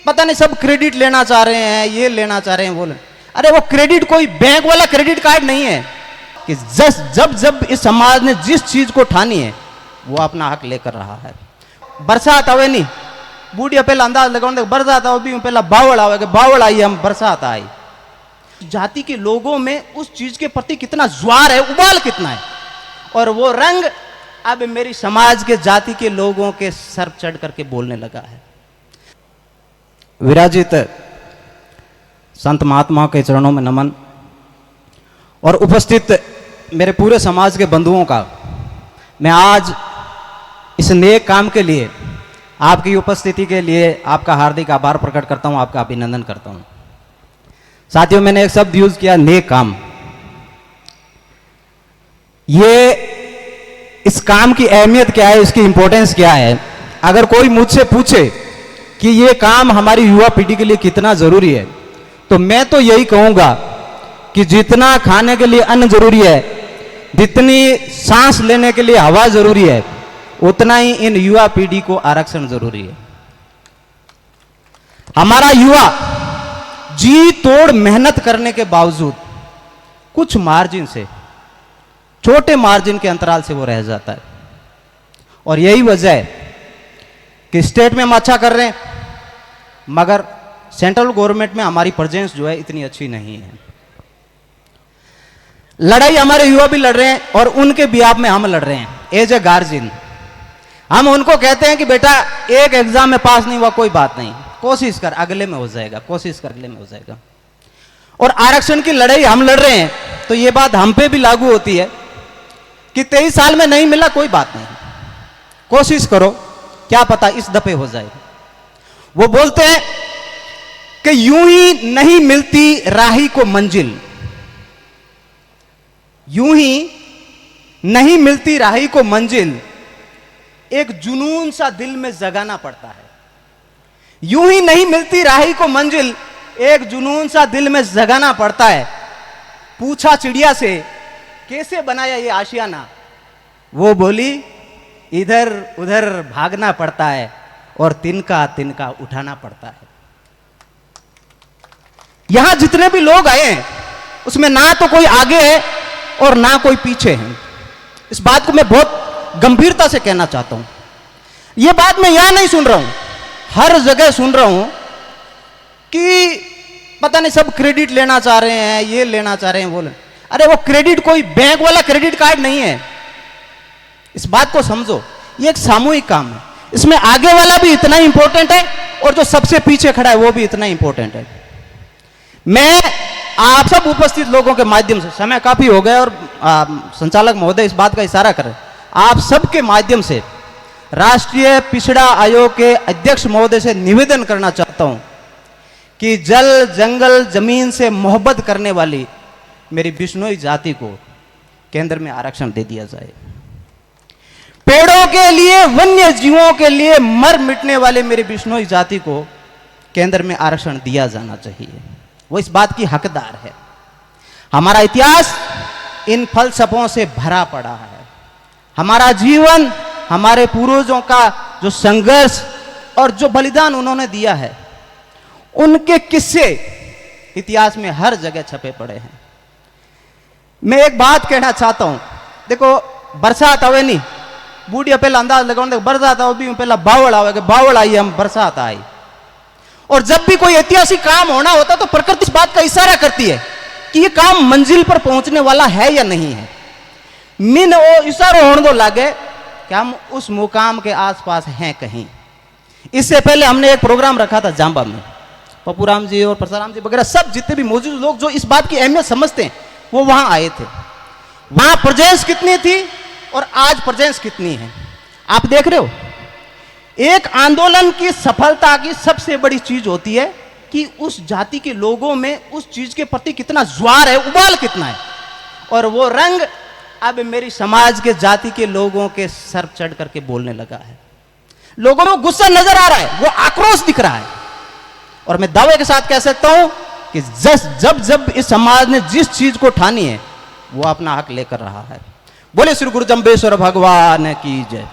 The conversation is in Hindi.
पता नहीं सब क्रेडिट लेना चाह रहे हैं, ये लेना चाह रहे हैं, बोले अरे वो क्रेडिट कोई बैंक वाला क्रेडिट कार्ड नहीं है कि जब जब इस समाज ने जिस चीज को ठानी है वो अपना हक लेकर रहा है। बरसात आवे नहीं बूढ़िया पहला अंदाज लगाने बरसात आओ भी पहला बावड़ आवे कि बावड़ आई हम बरसात आई। जाति के लोगों में उस चीज के प्रति कितना ज्वार है, उबाल कितना है, और वो रंग अब मेरी समाज के जाति के लोगों के सर चढ़ करके बोलने लगा है। विराजित संत महात्माओं के चरणों में नमन और उपस्थित मेरे पूरे समाज के बंधुओं का मैं आज इस नेक काम के लिए आपकी उपस्थिति के लिए आपका हार्दिक आभार प्रकट करता हूं, आपका अभिनंदन करता हूं। साथियों, मैंने एक शब्द यूज किया, नेक काम। ये इस काम की अहमियत क्या है, इसकी इंपॉर्टेंस क्या है। अगर कोई मुझसे पूछे कि ये काम हमारी युवा पीढ़ी के लिए कितना जरूरी है, तो मैं तो यही कहूंगा कि जितना खाने के लिए अन्न जरूरी है, जितनी सांस लेने के लिए हवा जरूरी है, उतना ही इन युवा पीढ़ी को आरक्षण जरूरी है। हमारा युवा जी तोड़ मेहनत करने के बावजूद कुछ मार्जिन से, छोटे मार्जिन के अंतराल से वो रह जाता है, और यही वजह है कि स्टेट में हम अच्छा कर रहे हैं मगर सेंट्रल गवर्नमेंट में हमारी प्रेजेंस जो है इतनी अच्छी नहीं है। लड़ाई हमारे युवा भी लड़ रहे हैं और उनके बिहाफ में हम लड़ रहे हैं। एज ए गार्जियन हम उनको कहते हैं कि बेटा एक एग्जाम में पास नहीं हुआ कोई बात नहीं, कोशिश कर अगले में हो जाएगा, कोशिश कर अगले में हो जाएगा। और आरक्षण की लड़ाई हम लड़ रहे हैं तो ये बात हम पे भी लागू होती है कि 23 साल में नहीं मिला कोई बात नहीं, कोशिश करो, क्या पता इस दफे हो जाए। वो बोलते हैं कि यूं ही नहीं मिलती राही को मंजिल, यूं ही नहीं मिलती राही को मंजिल, एक जुनून सा दिल में जगाना पड़ता है। यूं ही नहीं मिलती राही को मंजिल, एक जुनून सा दिल में जगाना पड़ता है। पूछा चिड़िया से कैसे बनाया ये आशियाना, वो बोली इधर उधर भागना पड़ता है और तिनका तिनका उठाना पड़ता है। यहां जितने भी लोग आए हैं उसमें ना तो कोई आगे है और ना कोई पीछे है। इस बात को मैं बहुत गंभीरता से कहना चाहता हूं। यह बात मैं यहां नहीं सुन रहा हूं, हर जगह सुन रहा हूं कि पता नहीं सब क्रेडिट लेना चाह रहे हैं, ये लेना चाह रहे हैं, बोले अरे वो क्रेडिट कोई बैंक वाला क्रेडिट कार्ड नहीं है। इस बात को समझो, ये एक सामूहिक काम है, इसमें आगे वाला भी इतना इंपॉर्टेंट है और जो सबसे पीछे खड़ा है वो भी इतना इंपॉर्टेंट है। मैं आप सब उपस्थित लोगों के माध्यम से, समय काफी हो गया और संचालक महोदय इस बात का इशारा करें, आप सबके माध्यम से राष्ट्रीय पिछड़ा आयोग के अध्यक्ष महोदय से निवेदन करना चाहता हूं कि जल जंगल जमीन से मोहब्बत करने वाली मेरी बिश्नोई जाति को केंद्र में आरक्षण दे दिया जाए। पेड़ों के लिए, वन्य जीवों के लिए मर मिटने वाले मेरी बिश्नोई जाति को केंद्र में आरक्षण दिया जाना चाहिए, वो इस बात की हकदार है। हमारा इतिहास इन फलसफों से भरा पड़ा है। हमारा जीवन, हमारे पूर्वजों का जो संघर्ष और जो बलिदान उन्होंने दिया है, उनके किस्से इतिहास में हर जगह छपे पड़े हैं। मैं एक बात कहना चाहता हूं, देखो बरसात आवे नहीं बूढ़िया पहला अंदाज लगाने बरसात आओ भी पहला बावड़ आवे कि बावड़ आई हम बरसात आई। और जब भी कोई ऐतिहासिक काम होना होता तो प्रकृति इस बात का इशारा करती है कि ये काम मंजिल पर पहुंचने वाला है या नहीं है। मिन वो इशारा होने दो लागे कि हम उस मुकाम के आसपास हैं कहीं। इससे पहले हमने एक प्रोग्राम रखा था जांबा में, पप्पूराम जी और परसाराम जी वगैरह सब जितने भी मौजूद लोग जो इस बात की अहमियत समझते हैं वो वहां आए थे। वहां प्रेजेंस कितनी थी और आज प्रेजेंस कितनी है आप देख रहे हो। एक आंदोलन की सफलता की सबसे बड़ी चीज होती है कि उस जाति के लोगों में उस चीज के प्रति कितना ज्वार है, उबाल कितना है, और वो रंग अब मेरी समाज के जाति के लोगों के सर चढ़ करके बोलने लगा है। लोगों में गुस्सा नजर आ रहा है, वो आक्रोश दिख रहा है। और मैं दावे के साथ कह सकता हूं कि जब जब इस समाज ने जिस चीज को ठानी है वो अपना हक लेकर रहा है। बोले श्री गुरु जम्बेश्वर भगवान की जय।